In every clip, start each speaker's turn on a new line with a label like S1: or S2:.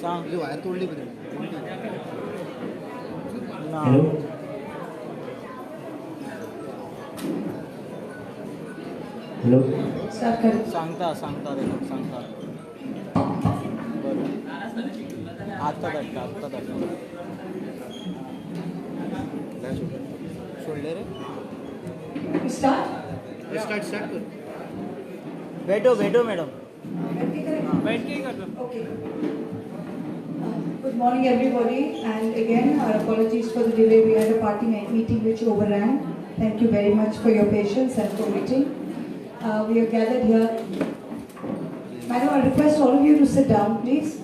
S1: सांग वायर तोडली ना
S2: हेलो
S1: सांगता सांगता रे सांगता आता सोडले रे स्टार्ट कर बैठो मैडम बैठ के कर दो
S3: Okay. Good morning, everybody, and again, our apologies for the delay. We had a party meeting which overran. Thank you very much for your patience and for waiting. We are gathered here. Madam, I request all of you to sit down, please.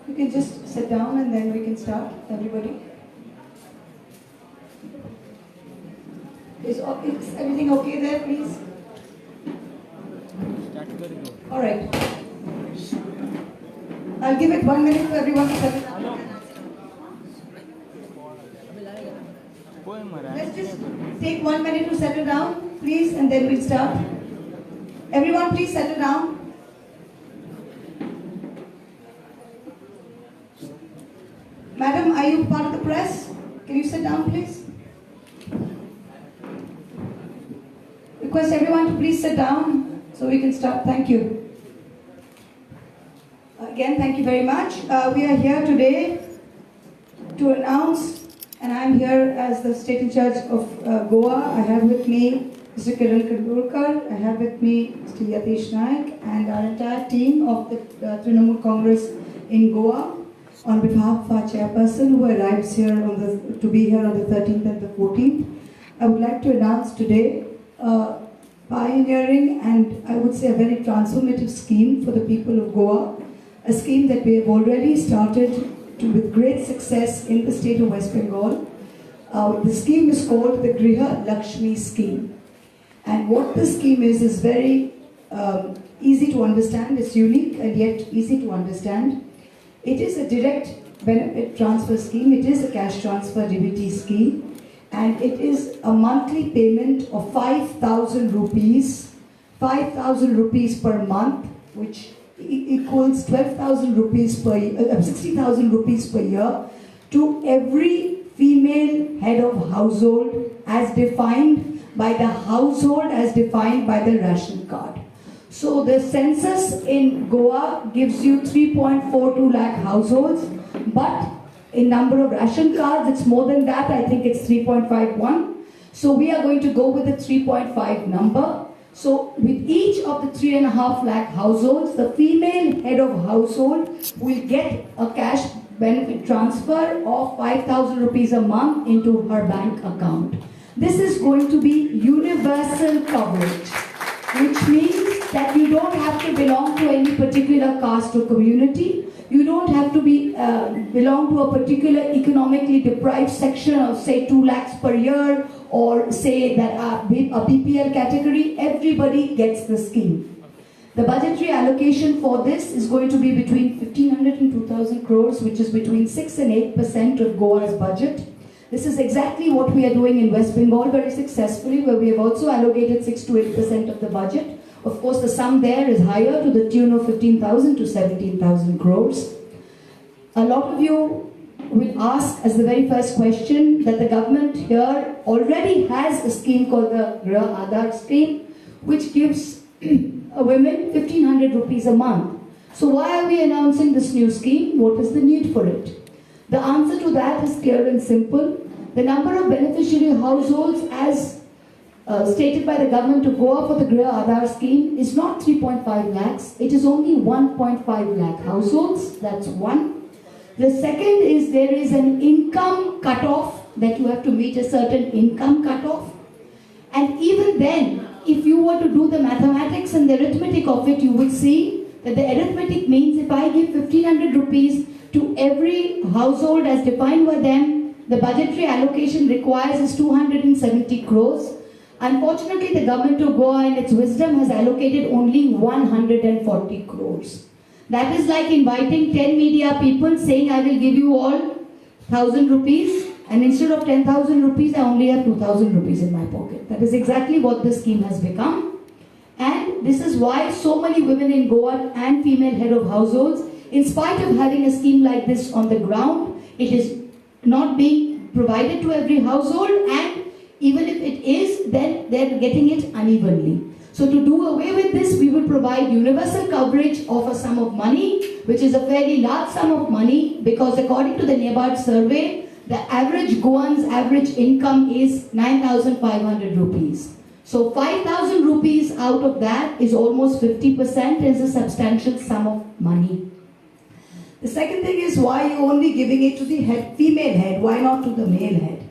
S3: You can just sit down and then we can start, everybody. Is everything okay there, please? All right. I'll give it 1 minute for everyone to settle down. Let's just take 1 minute to settle down, please, and then we'll start. Everyone, please settle down. Madam, are you part of the press? Can you sit down, please? Request everyone to please sit down so we can start. Thank you. Again, thank you very much. We are here today to announce, and I'm here as the state in charge of Goa. I have with me Mr. Kiran Kandurkar, I have with me Mr. Yatish Naik, and our entire team of the Trinamool Congress in Goa. On behalf of our chairperson who arrives here to be here on the 13th and the 14th, I would like to announce today pioneering and I would say a very transformative scheme for the people of Goa. A scheme that we have already started with great success in the state of West Bengal. The scheme is called the Griha Lakshmi scheme. And what this scheme is very easy to understand. It's unique and yet easy to understand. It is a direct benefit transfer scheme. It is a cash transfer DBT scheme. And it is a monthly payment of 5,000 rupees, 5,000 rupees per month, which equals 12,000 rupees per 60,000 rupees per year to every female head of household as defined by the household as defined by the ration card. So the census in Goa gives you 3.42 lakh households, but in number of ration cards it's more than that. I think it's 3.51. So we are going to go with the 3.5 number. So with each of the 3.5 lakh households, the female head of household will get a cash benefit transfer of 5,000 rupees a month into her bank account. This is going to be universal coverage, which means that you don't have to belong to any particular caste or community. You don't have to belong to a particular economically deprived section of say 2 lakhs per year or say that a BPL category. Everybody gets the scheme. The budgetary allocation for this is going to be between 1,500 and 2,000 crores, which is between 6 and 8% of Goa's budget. This is exactly what we are doing in West Bengal very successfully, where we have also allocated 6 to 8% of the budget. Of course, the sum there is higher to the tune of 15,000 to 17,000 crores. A lot of you will ask as the very first question that the government here already has a scheme called the Griha Aadhar scheme, which gives women 1,500 rupees a month. So why are we announcing this new scheme? What is the need for it? The answer to that is clear and simple. The number of beneficiary households as stated by the government to Goa for the Griha Aadhar scheme is not 3.5 lakhs. It is only 1.5 lakh households. That's one. The second is there is an income cutoff that you have to meet a certain income cutoff. And even then, if you were to do the mathematics and the arithmetic of it, you will see that the arithmetic means if I give 1,500 rupees to every household as defined by them, the budgetary allocation requires is 270 crores. Unfortunately, the government of Goa in its wisdom has allocated only 140 crores. That is like inviting 10 media people saying I will give you all 1,000 rupees and instead of 10,000 rupees I only have 2,000 rupees in my pocket. That is exactly what this scheme has become. And
S4: And this is why so many women in Goa and female head of households, in spite of having a scheme like this on the ground, it is not being provided to every household, and even if it is, then they're getting it unevenly. So to do away with this, we will provide universal coverage of a sum of money, which is a fairly large sum of money, because according to the NABARD survey, the average Goan's average income is 9,500 rupees. So 5,000 rupees out of that is almost 50%, is a substantial sum of money.
S3: The second thing is, why are you only giving it to the female head? Why not to the male head?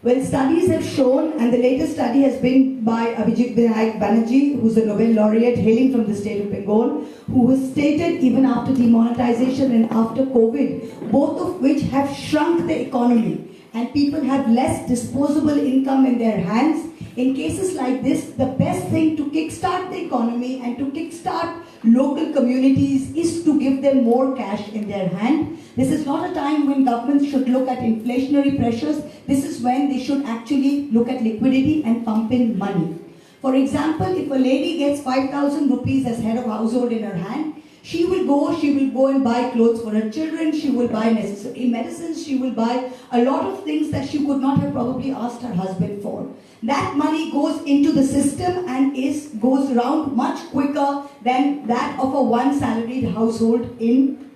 S3: Well, studies have shown, and the latest study has been by Abhijit Vinayak Banerjee, who's a Nobel laureate hailing from the state of Bengal, who has stated even after demonetization and after COVID, both of which have shrunk the economy, and people have less disposable income in their hands. In cases like this, the best thing to kickstart the economy and to kickstart local communities is to give them more cash in their hand. This is not a time when governments should look at inflationary pressures. This is when they should actually look at liquidity and pump in money. For example, if a lady gets 5,000 rupees as head of household in her hand, she will go and buy clothes for her children, she will buy necessary medicines, she will buy a lot of things that she could not have probably asked her husband for. That money goes into the system and goes around much quicker than that of a one salaried household in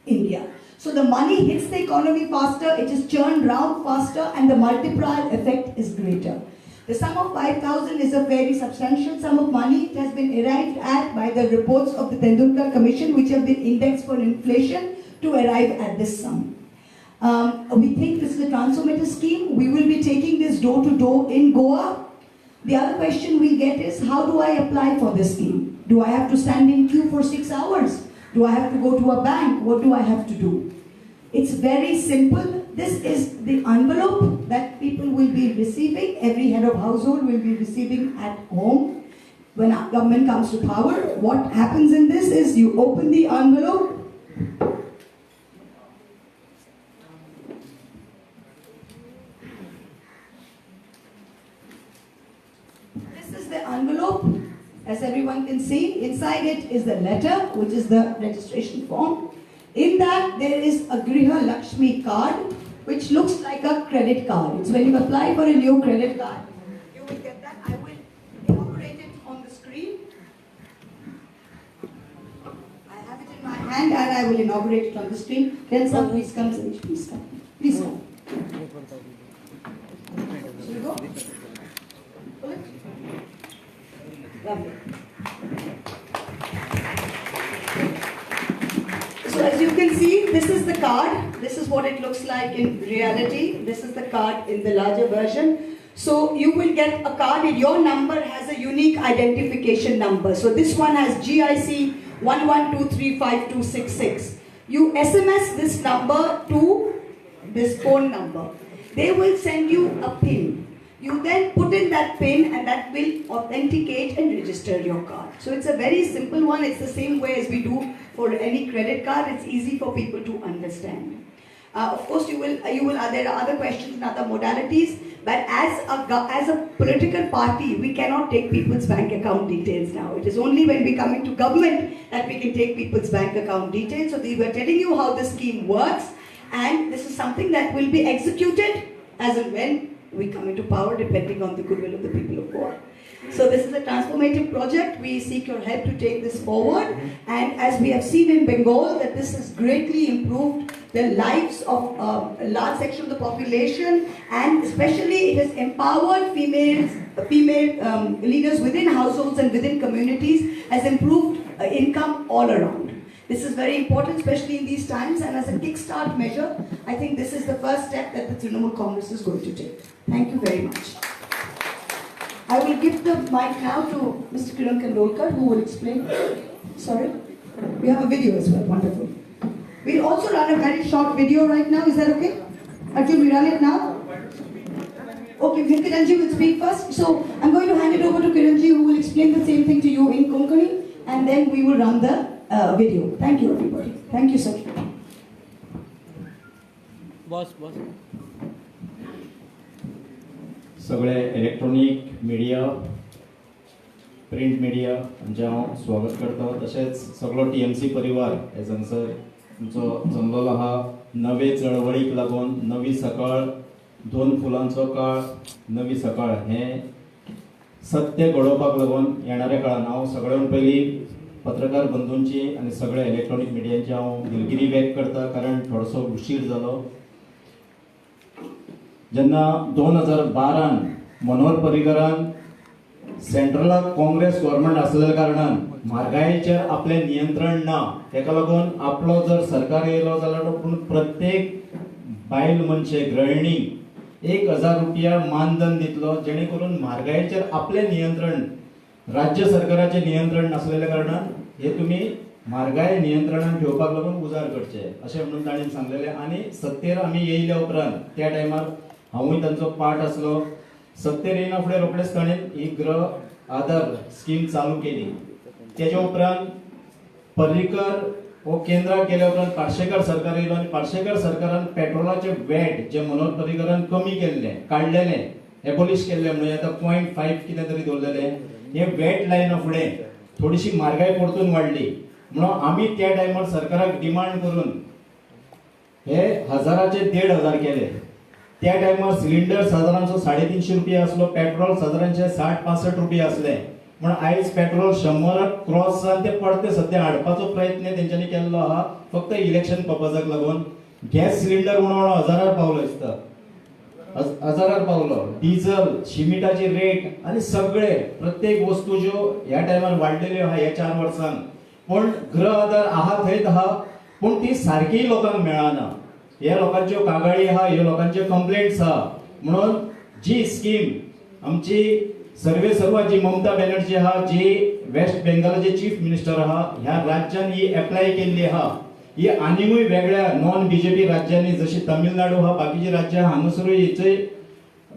S3: India. So the money hits the economy faster, it is churned round faster, and the multiplier effect is greater. The sum of 5,000 is a very substantial sum of money. It has been arrived at by the reports of the Tendulkar Commission, which have been indexed for inflation, to arrive at this sum. We think this is a transformative scheme. We will be taking this door to door in Goa. The other question we get is, how do I apply for this scheme? Do I have to stand in queue for 6 hours? Do I have to go to a bank? What do I have to do? It's very simple. This is the envelope that people will be receiving. Every head of household will be receiving at home. When our government comes to power, what happens in this is you open the envelope. This is the envelope. As everyone can see, inside it is the letter, which is the registration form. In that, there is a Griha Lakshmi card, which looks like a credit card. It's when you apply for a new credit card, you will get that. I will inaugurate it on the screen. I have it in my hand and I will inaugurate it on the screen. Then sir, please come, Sanish, please come. Please come. Shall we go? Pull it. Lovely. So as you can see, this is the card. This is what it looks like in reality. This is the card in the larger version. So you will get a card, and your number has a unique identification number. So this one has GIC 11235266. You SMS this number to this phone number. They will send you a PIN. You then put in that PIN, and that will authenticate and register your card. So it's a very simple one. It's the same way as we do for any credit card. It's easy for people to understand. Of course, there are other questions and other modalities, but as a political party, we cannot take people's bank account details now. It is only when we come into government that we can take people's bank account details. So we were telling you how the scheme works, and this is something that will be executed as and when we come into power, depending on the goodwill of the people of Goa. So this is a transformative project. We seek your help to take this forward. And as we have seen in Bengal, that this has greatly improved the lives of a large section of the population, and especially it has empowered female leaders within households and within communities, has improved income all around. This is very important, especially in these times, and as a kickstart measure, I think this is the first step that the Trinamool Congress is going to take. Thank you very much. I will give the mic now to Mr. Kiran Tendulkar, who will explain. Sorry? We have a video as well. Wonderful. We'll also run a very short video right now. Is that okay? Arjun, we run it now? Okay, Kiranji will speak first. So I'm going to hand it over to Kiranji, who will explain the same thing to you in Konkani, and then we will run the video. Thank you, everybody. Thank you, sir.
S1: Boss.
S2: सगळे electronic media
S5: print media हांचे हांव स्वागत करता, तशेंच सगळो TMC परिवार as हांगसर तुमचो जमलेलो आहा नवे चळवळीक लागून नवी सकाळ, दोन फुलांचो काळ, नवी सकाळ हें सत्य घडोवपाक लागून येणाऱ्या काळान हांव सगळ्यान पयलीं पत्रकार बंधूंची आनी सगळ्या इलेक्ट्रॉनिक मिडियांची हांव दिलगिरी व्यक्त करता, कारण थोडोसो उशीर जालो. जेन्ना 2012 मनोहर पर्रीकरान सेंट्रलाक काँग्रेस गव्हर्नमेंट आसलेल्या कारणान म्हारगायेचेर आपलें नियंत्रण ना, तेका लागून आपलो जर सरकार येयलो जाल्यार पूण प्रत्येक बायल मनशे गृहिणीक 1000 रुपया मानधन दितलो, जेणे करून म्हारगायेचेर आपलें नियंत्रण, राज्य सरकाराचें नियंत्रण नासलेल्या कारणान हे तुमी म्हारगाय नियंत्रणान ठेवपाक लागून उजार करचे अशें म्हणून ताणें सांगलेलें. आनी सत्तेर आमी येयल्या उपरांत त्या टायमार हांवूय तांचो पार्ट आसलो. सत्तेर येयना फुडें रोखडेच ताणें ही गृह आधार स्कीम चालू केली. तेच्या उपरांत पर्रीकर हो केंद्राक गेल्या उपरांत पार्सेकर सरकार येयलो आनी पार्सेकर सरकारान पेट्रोलाचें वॅट जे मनोहर पर्रीकरान कमी केल्लें, काडलेलें, एबॉलिश केल्लें, म्हणजे आतां 0.5 कितें तरी दवरलेलें, हें वॅट लायना फुडें थोडीशी म्हारगाय परतून वाडली. म्हणून आमी त्या टायमार सरकाराक डिमांड करून हे 1000चे 1,500 केले. त्या टायमार सिलिंडर सादारणसो 350 रुपया आसलो, पेट्रोल सादारणशे 60-65 रुपया आसले. म्हण आयज पेट्रोल 100 क्रॉस जावन ते पडते सध्या हाडपाचो प्रयत्न तेंच्यांनी केल्लो आहा, फक्त इलेक्शन पर्पजाक लागून. गॅस सिलिंडर म्हणून 1000 पावलो दिसता, 1000 पावलो. डिझल, शिमिटाची रेट आनी सगळे प्रत्येक वस्तू ज्यो ह्या टायमार वाडलेल्यो आहा ह्या 4 वर्सांक, पण गृह आधार आहा थंयच आहा, पूण ती सारकी लोकांक मेळना. ह्या लोकांच्यो कागाळी आहा, ह्या लोकांच्यो कंप्लेंट्स आहा. म्हणून जी स्कीम आमची सर्वेसर्वा जी ममता बॅनर्जी आहा, जी वेस्ट बेंगॉलाचे चीफ मिनिस्टर आहा, ह्या राज्यान ही एप्लाय केल्ली आहा. ही आनीकूय वेगळ्या नॉन BJP राज्यांनी जशी तमिळनाडू आहा, बाकीची राज्यां हांगासरूय हेचे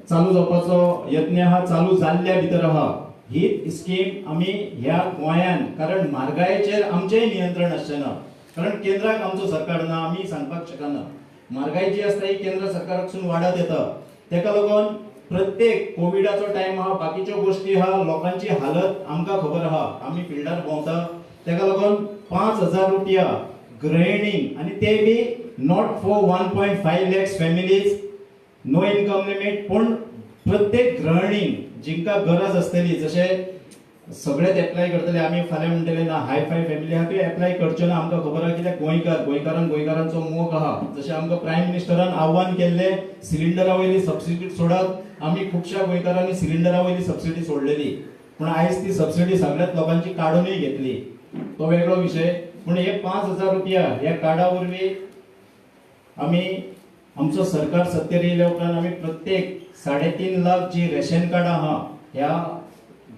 S5: चालू जावपाचो यत्न आहा, चालू जाल्ल्या भितर आहा. ही स्कीम आमी ह्या गोंयान, कारण म्हारगायेचेर आमचेंय नियंत्रण आसचेना, कारण केंद्राक आमचो सरकार ना, आमी सांगपाक शकना. म्हारगाय जी आसता ही केंद्र सरकाराकसून वाडत येता. तेका लागून प्रत्येक कोविडाचो टायम आहा, बाकीच्यो गोष्टी आहा, लोकांची हालत आमकां खबर आहा, आमी फिल्डार भोंवता. तेका लागून 5000 रुपया गृहिणी, आनी ते बी not for 1.5 lakhs families, no income limit, पूण प्रत्येक गृहिणी जिंका गरज आसतली, जशे सगळेच एप्लाय करतले. आमी फाल्यां म्हणटले ना हाय फाय फॅमिली आहा त्यो एप्लाय करच्यो ना, आमकां खबर आहा. कित्याक गोंयकारांचो मोग आहा. जशें आमकां प्रायम मिनिस्टरान आव्हान केल्लें सिलिंडरा वयली सबसिडी सोडात, आमी खुबश्या गोंयकारांनी सिलिंडरा वयली सबसिडी सोडलेली, पूण आयज ती सबसिडी सगळ्याच लोकांची काडूनय घेतली, तो वेगळो विशय. पूण हे 5000 रुपया ह्या कार्डा वरवीं आमी आमचो सरकार सत्तेर येयल्या उपरांत आमी प्रत्येक 3.5 लाख जी रेशन कार्डां आहा ह्या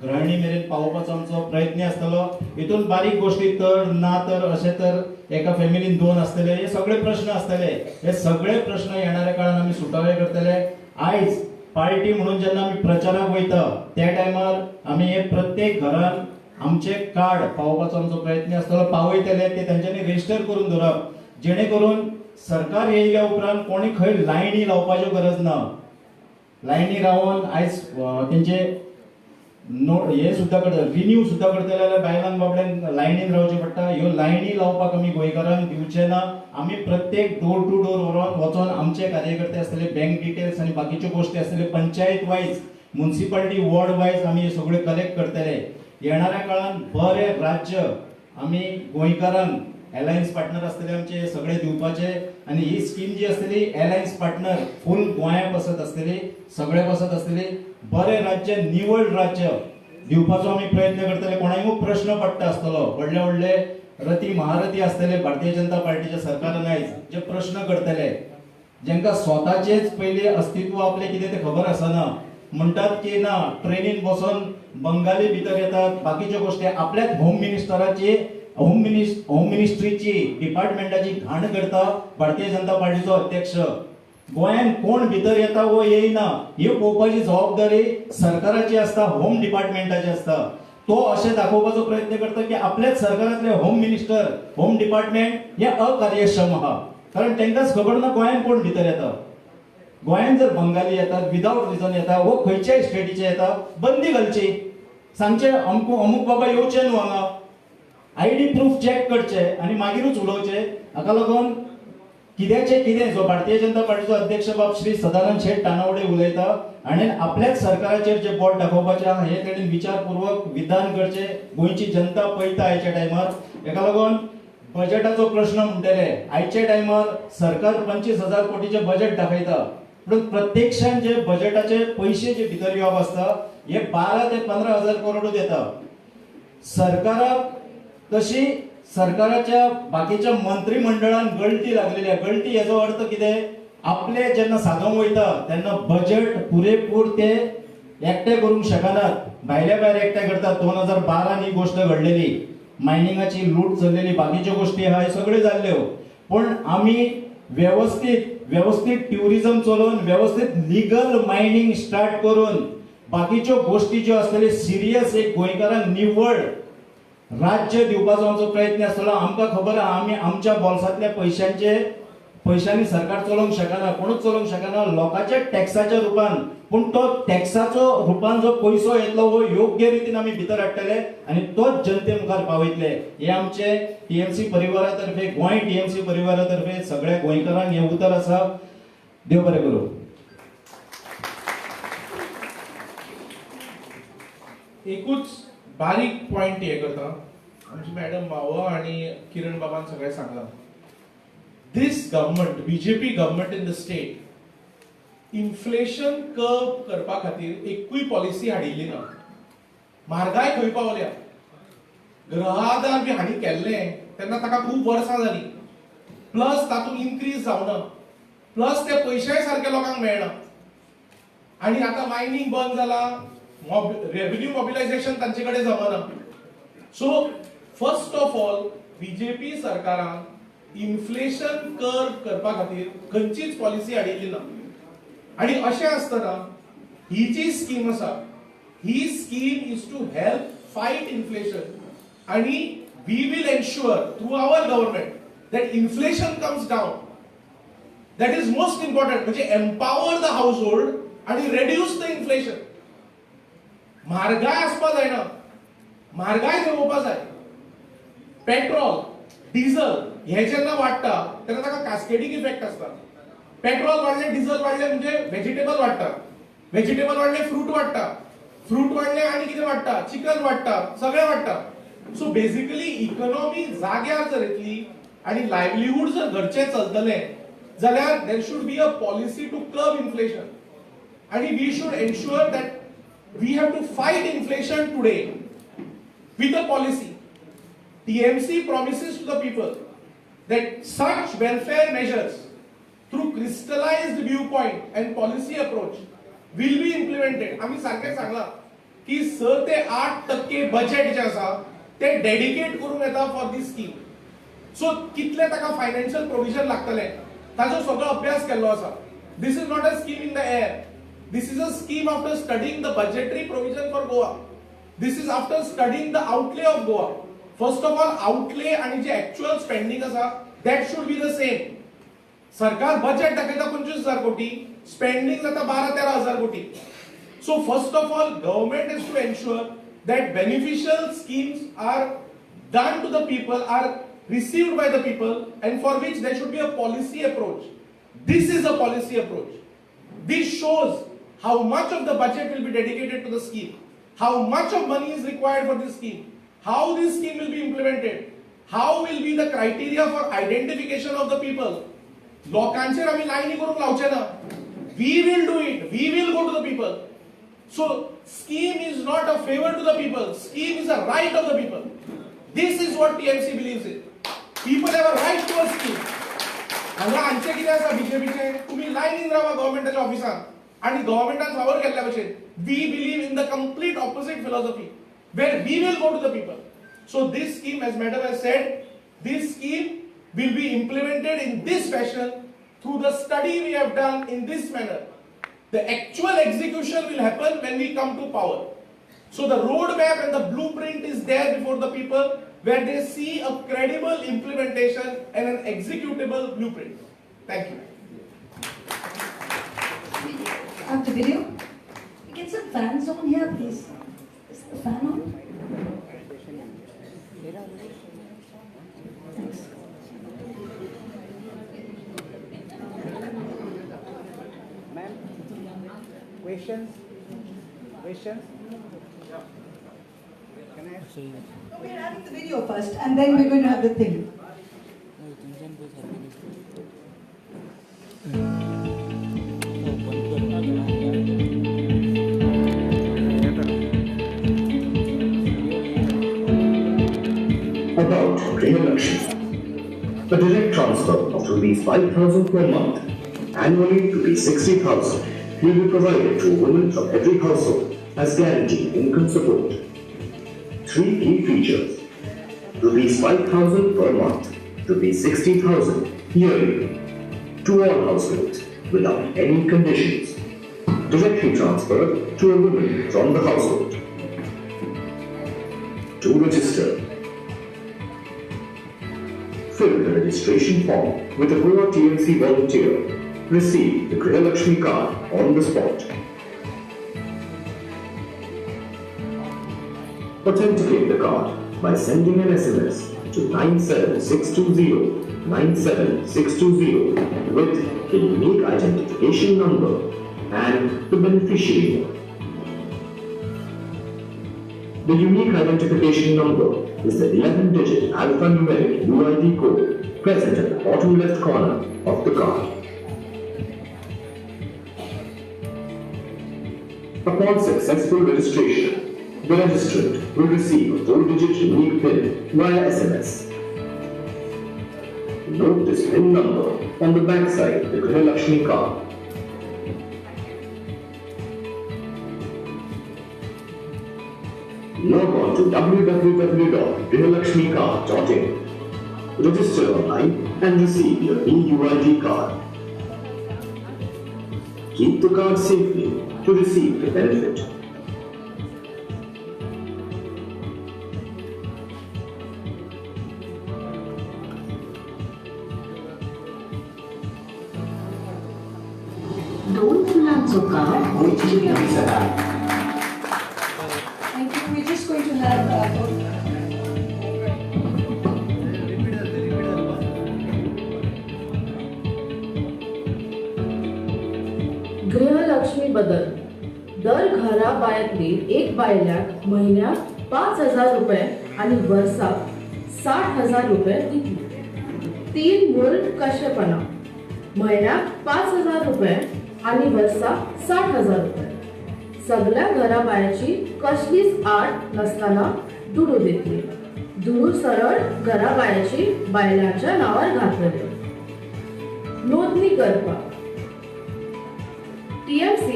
S5: गृहिणी मेरेन पावोवपाचो आमचो प्रयत्न आसतलो. हितून बारीक गोष्टी तर ना तर अशें तर एका फॅमिलीन 2 आसतले, हे सगळे प्रश्न आसतले. हे सगळे प्रश्न येणाऱ्या काळान आमी सुटावे करतले. आयज पार्टी म्हणून जेन्ना आमी प्रचाराक वयता त्या टायमार आमी हे प्रत्येक घरान आमचे कार्ड पावोवपाचो आमचो प्रयत्न आसतलो. पावयतले ते तांच्यांनी रजिस्टर करून दवरप, जेणे करून सरकार येयल्या उपरांत कोणी खंय लायनी लावपाच्यो गरज ना. लायनी रावन आयज तेंचे हे सुद्धा रिन्यू सुद्धा करतले जाल्यार बायलांक बाबड्यांक लायनीन रावचें पडटा. ह्यो लायनी लावपाक आमी गोंयकारांक दिवचे ना. आमी प्रत्येक डोर टू डोर वचोन आमचे कार्यकर्ते आसतले, बँक डिटेल्स आनी बाकीच्यो गोष्टी आसतले, panchayat wise, municipality ward wise आमी हे सगळे कलेक्ट करतले. येणाऱ्या काळान बरें राज्य आमी गोंयकारांक एलायन्स पार्टनर आसतले आमचे सगळे दिवपाचे. आनी ही स्कीम जी आसतली एलायन्स पार्टनर फूल गोंया बसत आसतली, सगळे बसत आसतली. बरें राज्य, निवळ राज्य दिवपाचो आमी प्रयत्न करतले. कोणाकूय प्रश्न पडटा आसतलो, व्हडले व्हडले रथी महारथी आसतले भारतीय जनता पार्टीच्या सरकारान आयज जे प्रश्न करतले, जेंका स्वताचेच पयली अस्तित्व आपले कितें ते खबर आसना, म्हणटात की ना ट्रेनीन बसून बंगाली भितर येतात, बाकीच्यो गोष्टी आपल्याच होम मिनिस्टराची होम मिनिस्ट्रीची डिपार्टमेंटाची घाण करता भारतीय जनता पार्टीचो अध्यक्ष. गोंयान कोण भितर येता वो येयना ही पळोवपाची जबाबदारी सरकाराची आसता, होम डिपार्टमेंटाची आसता. तो अशें दाखोवपाचो प्रयत्न करता की आपल्याच सरकारांतले होम मिनिस्टर, होम डिपार्टमेंट हे अकार्यक्षम आहा, कारण तांकांच खबर ना गोंयान कोण भितर येता. गोंयान जर बंगाली येतात, विदाउट रिजन येता, वो खंयच्याय स्टेटीचे येता, बंदी घालची. सांगचे अमुक बाबा येवचे न्हू हांगा आयडी प्रूफ चेक करचे आणि मागीरूच उलोवचे. हाका लागून कितें जो भारतीय जनता पार्टीचो अध्यक्ष बाब श्री सदानंद शेट तानावडे उलयता आणि आपल्याच सरकाराचेर जे बोट दाखोवपाचें आहा हे तेणेन विचारपूर्वक विधान करचे. गोंयची जनता पळयता आयच्या टायमार. हेका लागून बजेटाचो प्रश्न म्हणटले आयच्या टायमार सरकार 25,000 कोटीचे बजेट दाखयता पण प्रत्यक्षान जे बजेटाचे पैसे जे भितर येवप आसता हे 12 ते 15,000 करोड येता. सरकाराक तशी सरकाराच्या बाकीच्या मंत्रिमंडळान गळती लागलेली आहे. गळती याचो अर्थ कितें आपले जेन्ना सादोंक वयता तेन्ना बजेट पुरेपूर ते एकटे करूंक शकनात. भायल्या भायर एकटे करतात. 2012 ही गोष्ट घडलेली मायनिंगाची लूट चल्लेली बाकीच्यो गोष्टी आहा सगळे जाल्ल्यो पण आमी व्यवस्थित ट्युरिझम चलोवन व्यवस्थित लीगल मायनिंग स्टार्ट करून बाकीच्यो गोष्टी ज्यो आसतल्यो सिरियस एक गोंयकारांक निव्वळ राज्य दिवपाचो आमचो प्रयत्न आसतलो. आमकां खबर आहा आमी आमच्या बोल्सांतल्या पैशांनी सरकार चलोवंक शकना कोणूच चलोवंक शकना लोकांच्या टॅक्साच्या रुपान. पूण तो टॅक्साचो रुपान जो पैसो येतलो हो योग्य रितीन आमी भितर हाडटले आणि तोच जनते मुखार पावयतले. हे आमचे टीएमसी परिवारातर्फे गोंय टीएमसी परिवारातर्फे सगळ्या गोंयकारांक हे उतर आसा. देव बरें करूं.
S6: एकूच बारीक पॉइंट हे करता. आमची मॅडम मावो आणि किरण बाबान सगळे Sangla. This government BJP government in the state inflation curb करपा खातीर एकूय पॉलिसी हाडिल्ली ना. म्हारगाय खंय पावल्या ग्रहादार बी हाणी केल्लें तेन्ना ताका खूब वर्सां जाली प्लस तातूंत इन्क्रीज जावना प्लस ते पयशेय सारके लोकांक मेळना आनी आतां मायनिंग बंद जाला रेव्हेन्यू मोबिलायझेशन तांचे कडेन जमना. So first of all BJP सरकारान इन्फ्लेशन कर्व करपा खातीर खंयचीच पॉलिसी हाडिल्ली ना. आनी अशें आसतना ही जी स्कीम आसा ही scheme is to help fight inflation आनी we will ensure through our government that inflation comes down. That is most important. म्हणजे empower the household आणि reduce the inflation. म्हारगाय आसपा जायना. म्हारगाय देंवोवपा जाय. पेट्रोल डिझल हे जेन्ना वाडटा तेन्ना ताका कास्केडिंग इफेक्ट आसता. पेट्रोल वाडले डिझल वाडले म्हणजे व्हेजिटेबल वाडटा. व्हेजिटेबल वाडले फ्रूट वाडटा. फ्रूट वाडले आनी कितें वाडटा चिकन वाडटा सगळें वाडटा. सो बेसिकली इकॉनॉमी जाग्यार जर येतली आणि लायव्हलीहूड जर घरचे चलतले जाल्यार there should be a policy to curb inflation आणि we should ensure that we have to fight inflation today with a policy. TMC promises to the people that such welfare measures through crystallized viewpoint and policy approach will be implemented. आम्ही सारखे सांगला की 6 ते 8% budget जे आसा ते dedicate करून येता for this scheme. सो कितले ताका फायनान्शियल प्रोविजन लागतले ताजो सगळो अभ्यास केल्लो आसा. This is not a scheme in the air. This is a scheme after studying the budgetary provision for Goa. This is after studying the outlay of Goa. First of all outlay आणि जे actual spending आसा that should be the same. सरकार budget दाखयता 25,000 कोटी spending जाता 12-13,000 कोटी. So first of all government is to ensure that beneficial schemes are done to the people, are received by the people, and for which there should be a policy approach. This is a policy approach. This shows how much of the budget will be dedicated to the scheme, how much of money is required for this scheme, how this scheme will be implemented, how will be the criteria for identification of the people. लोकांचेर आमी लायनी करूंक लावचे ना. We will do it. We will go to the people. So scheme is not a favor to the people. Scheme is a right of the people. This is what TMC believes in. People have a right to a scheme. हांगा हांचे कितें आसा बीजेपीचे तुम्ही लायनीन रावा गव्हर्नमेंटाच्या ऑफिसांत आनी गव्हर्नमेंटान फावर केल्ल्या भशेन we believe in the complete opposite philosophy where we will go to the people. So this scheme as madam has said this scheme will be implemented in this fashion through the study we have done in this manner. The actual execution will happen when we come to power. So the roadmap and the blueprint is there before the people where they see a credible implementation and an executable blueprint. Thank you.
S3: After video, we get some fans on here, please. the fan on? Thanks.
S1: Ma'am, questions? Questions? Can I ask?
S3: We're having the video first, and then we're going to have the thing.
S2: About Grihalakshmi. A direct transfer of rupees 5,000 per month, annually rupees 60,000, will be provided to women from every household as guaranteed income support. Three key features: rupees 5,000 per month, rupees 60,000 yearly, to all households without any conditions. Directly transferred to a woman from the household. To register, fill the registration form with a Goa TMC volunteer. Receive the Grihalakshmi card on the spot. Authenticate the card by sending an SMS to 97620 97620 with a unique identification number and the beneficiary name. The unique identification number is the 11-digit alphanumeric UID code present at the bottom left corner of the card. Upon successful registration, the registrant will receive a 4-digit unique PIN via SMS. Note this PIN number on the back side of the Grihalakshmi card. Log on to www.grihalakshmicard.in. Register online and receive your EUID card. Keep the card safely to receive the benefit.
S7: दोन फुलांचो card
S3: Thank you. We're just going to have.
S7: गृहलक्ष्मी बदल दर घराबायतली एक बायल्याक म्हयन्याक 5,000 रुपये आणि वर्साक 60,000 रुपये दितली. तीन मूल कशेपणा म्हयन्याक 5,000 रुपये आणि वर्साक 60,000 रुपये. सगळ्या घराबायाची कसलीच आड नसताना दुडू दितली. दुडू सरळ घराबायाची बायलांच्या नावार घातलेली. नोंदणी करपाक TMC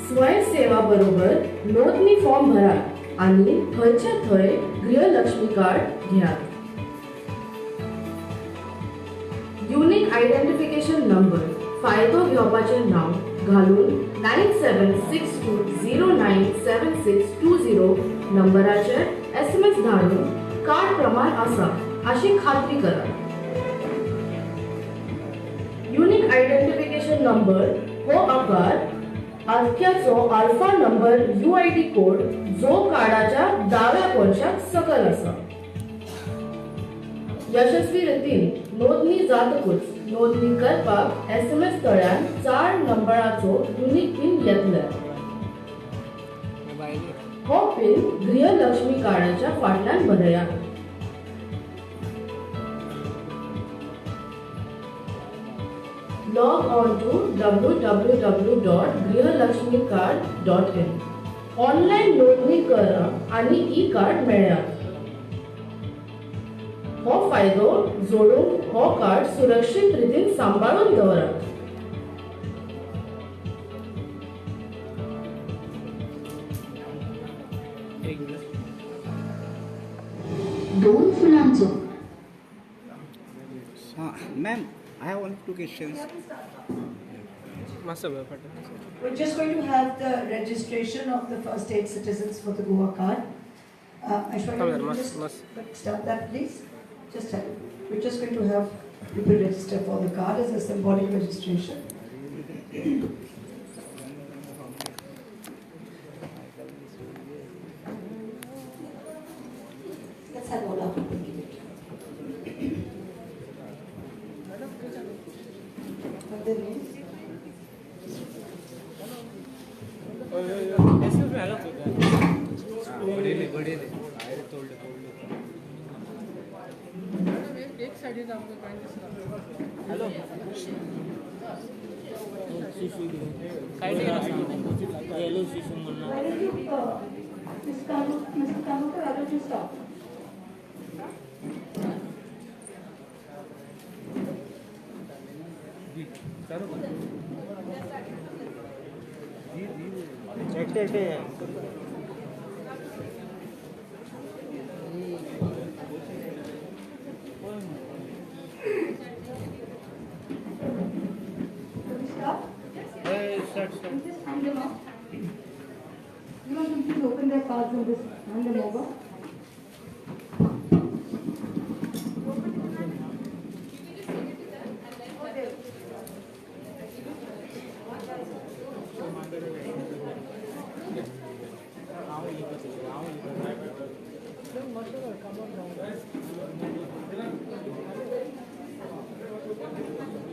S7: स्वयंसेवा बरोबर नोंदणी फॉर्म भरात आणि थंयचे थंय गृहलक्ष्मी कार्ड घेयात. युनिक आयडेंटिफिकेशन नंबर फायदो घेवपाचे नाव घालून 9762097620 नंबराचेर SMS धाडून कार्ड प्रमाण आसा अशी खात्री करात. युनिक आयडेंटिफिकेशन नंबर हो आकार आख्याचो अल्फा नंबर UID कोड जो कार्डाच्या दाव्या कोनशाक सकल आसा. यशस्वी रितीन नोंदणी जातकूच नोंदणी करपाक SMS तळ्यान 4 नंबराचो युनिक पिन येतले. हो पिन गृहलक्ष्मी कार्डाच्या फाटल्यान बरयात. Log on to www.grihalakshmicard.in. Online नोंदणी करा आणि ई-कार्ड मेळया. हो फायदो जोडून हो कार्ड सुरक्षित रितीन सांभाळून दवरात. दोन फुलांचो
S1: Ma'am, I have only two questions.
S3: We're just going to have the registration of the first 8 citizens for the Goa card. Aishwarya, can you just start that, please? Just tell me. We're just going to have people register for the card as a symbolic registration.
S4: Mr. Kamakar, why don't you stop? Stop. Just hand them off. You want to please open their cards and just hand them over?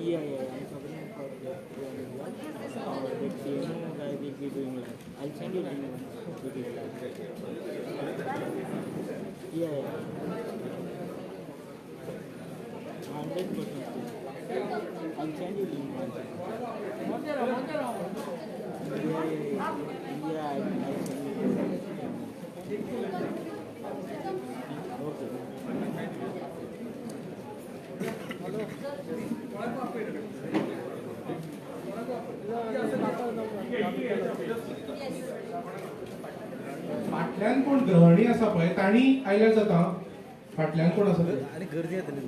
S8: Yeah, I'm covering for the training I will be doing live. I'll send you link video live. Yeah. 100%. I'll send you link. Yeah, I'll send you.
S6: फाटल्यान कोण ग्रहणी आसा पळय ताणी आयल्यार जाता. फाटल्यान कोण आसा ते?
S1: आणि गर्दी येतली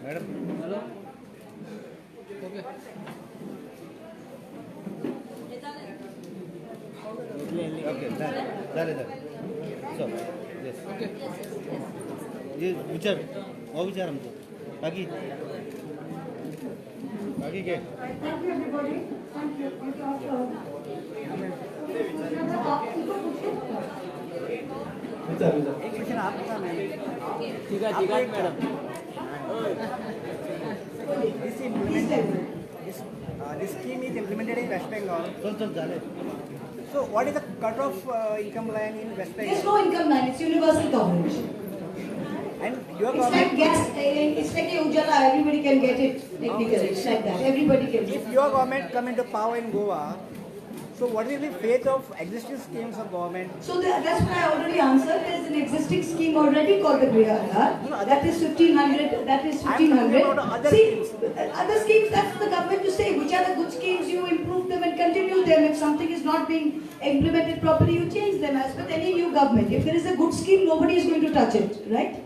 S1: मॅडम.
S8: Hello?
S1: ओके झाले चल येस ओके ये विचार हो विचार आमचं बाकी काय
S3: Thank you, everybody. Thank you. You talk.
S1: एक क्वेश्चन आपका मैम
S8: ठीक आहे madam.
S1: This scheme is implemented in West Bengal. So what is the cut-off income line in West Bengal?
S3: There's no income line. It's universal coverage.
S1: And your
S3: It's like
S1: government,
S3: gas. It's like a Ujjwala. Everybody can get it. Technically, it's like that. Everybody can get
S1: if
S3: it.
S1: your government come into power in Goa, so what is the fate of existing schemes of government?
S3: So that's what I already answered. There's an existing scheme already called the Griha Aadhaar. That is 1500. That is
S1: I'm talking
S3: 1500.
S1: about other
S3: See,
S1: schemes.
S3: other schemes. That's the government to say which are the good schemes. You improve them and continue them. If something is not being implemented properly, you change them. As with any new government, if there is a good scheme, nobody is going to touch it, right?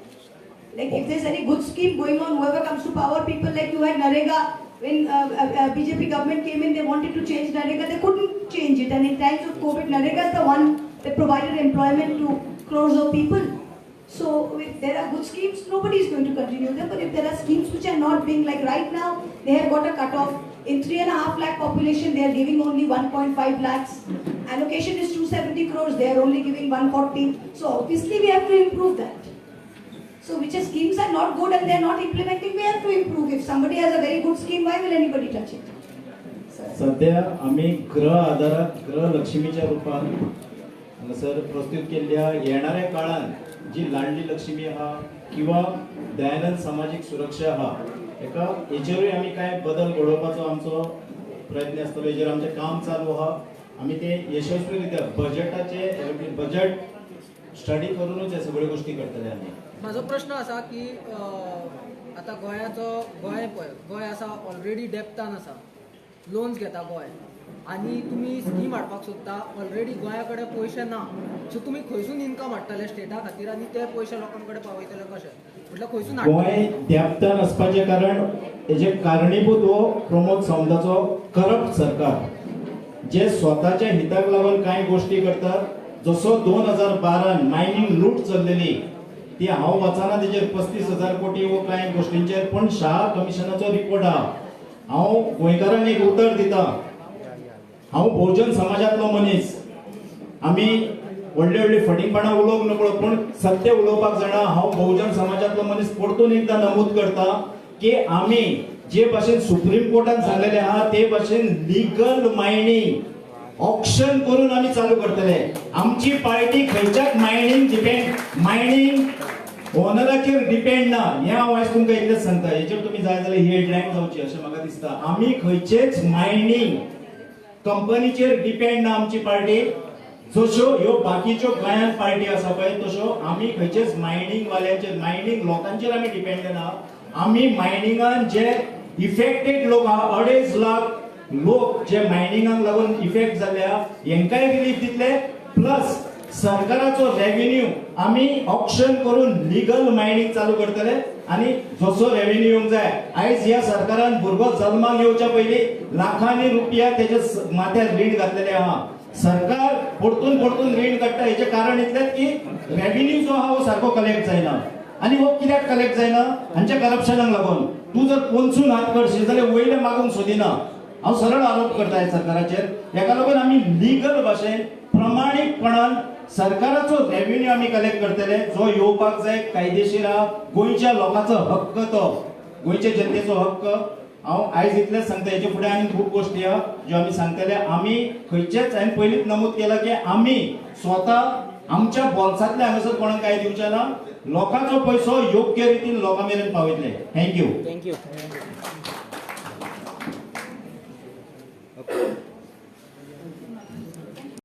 S3: Like if there's any good scheme going on, whoever comes to power, people like you had Narega. When BJP government came in, they wanted to change Narega. They couldn't change it. And in times of COVID, Narega is the one that provided employment to crores of people. So if there are good schemes, nobody is going to continue them. But if there are schemes which are not being, like right now, they have got a cut-off. In 3.5 lakh population, they are giving only 1.5 lakhs. Allocation is 270 crores. They are only giving 140. So obviously, we have to improve that. So which schemes are not good and they are not implementing, we have to improve. If somebody has a very good scheme, why will anybody touch it?
S5: सध्या आम्ही ग्रह आधारात ग्रह लक्ष्मीच्या रूपात हांगासर प्रस्तुत केल्ल्या येणाऱ्या काळात जी लाडली लक्ष्मी आहा किंवा दयानंद सामाजिक सुरक्षा आहा हेचेरूय आमी काय बदल घडोवपाचो आमचो प्रयत्न आसतलो. हेचेर आमचें काम चालू आहा. आमी ते यशस्वीरित्या बजेट स्टडी करूनच हे सगळ्यो गोष्टी करतले आमी.
S9: माझो प्रश्न असा की आता गोंय आसा ऑलरेडी डेप्तान आसा, लोन्स घेता गोंय आणि तुम्ही स्कीम हाडपाक सोदता. ऑलरेडी गोंया कडेन पयशे ना, सो तुम्ही खंयसून इन्कम हाडटले स्टेटा खातीर आणि ते पयशे लोकां कडेन पावयतले कशे? म्हटल्यार खंयसून
S5: गोंय देपतान असपाचे कारण हेजे कारणीभूत हो प्रमोद सावंताचो करप्ट सरकार, जे स्वताच्या हिताक लागून कांय गोष्टी करतात. जसो 2012 मायनिंग लूट चल्लेली ती हांव वाचना, तेजेर 35,000 कोटी वो कांय गोष्टींचेर, पण शाह कमिशनाचो रिपोर्ट आहा. हांव गोंयकारांक एक उतर दिता. हांव बहुजन समाजातलो मनीस, आमी व्हडली व्हडली फटिंगपणां उलोवंक नकळो पूण सत्य उलोवपाक जाणा. हांव बहुजन समाजातलो मनीस परतून एकदां नमूद करता की आमी जे भाशेन सुप्रीम कोर्टान सांगलेले आहा ते भाशेन लिगल मायनिंग ऑक्शन करून आमी चालू करतले. आमची पार्टी खंयच्याच मायनिंग ओनराचेर डिपेंड ना. हें हांव आयज तुमकां इतलेंच सांगता. हेचेर तुमी जाय जाल्यार ही हेडलायन जावची अशें म्हाका दिसता. आमी खंयचेच मायनिंग कंपनीचेर डिपेंड ना आमची पार्टी. जश्यो ह्यो बाकीच्यो गोंयांत पार्टी आसा पळय तश्यो आमी खंयचेच मायनिंग वाल्यांचेर मायनिंग लोकांचेर आमी डिपेंड ना. आमी मायनिंगान जे इफेक्टेड लोक आहा 2.5 लाख लोक जे मायनिंगाक लागून इफेक्ट जाल्ल्या हेंकाय रिलीफ दितले. प्लस सरकाराचो रेव्हेन्यू आमी ऑक्शन करून लिगल मायनिंग चालू करतले आनी जसो रेव्हेन्यू येवंक जाय. आयज ह्या सरकारान भुरगो जल्माक येवच्या पयलीं लाखांनी रुपया तेच्या माथ्यार रीण घातलेले आहा. सरकार परतून रीण काडटा. हेचे कारण इतलेंच की रेव्हेन्यू जो आहा हो सारको कलेक्ट जायना. आनी हो कित्याक कलेक्ट जायना? हांच्या करप्शनाक लागून. तूं जर पोंचून हात करशील जाल्यार वयले मागूंक सोदिना. हांव सरळ आरोप करता सरकाराचेर. हेका लागून आमी लिगल भाशेन प्रमाणीकपणान सरकाराचो रेव्हेन्यू आमी कलेक्ट करतले जो येवपाक जाय कायदेशीर आहा. गोंयच्या लोकांचो हक्क तो, गोंयच्या जनतेचो हक्क. हांव आयज इतलेंच सांगता. हेचे फुडें आनी खूब गोश्टी आहा ज्यो आमी सांगतले. आमी खंयचेच हांवें पयलींच नमूद केला की आमी स्वता आमच्या बोल्सांतले हांगासर कोणाक कांय दिवचे ना. लोकांचो पयसो योग्य रितीन लोकां मेरेन पावयतले. थँक्यू.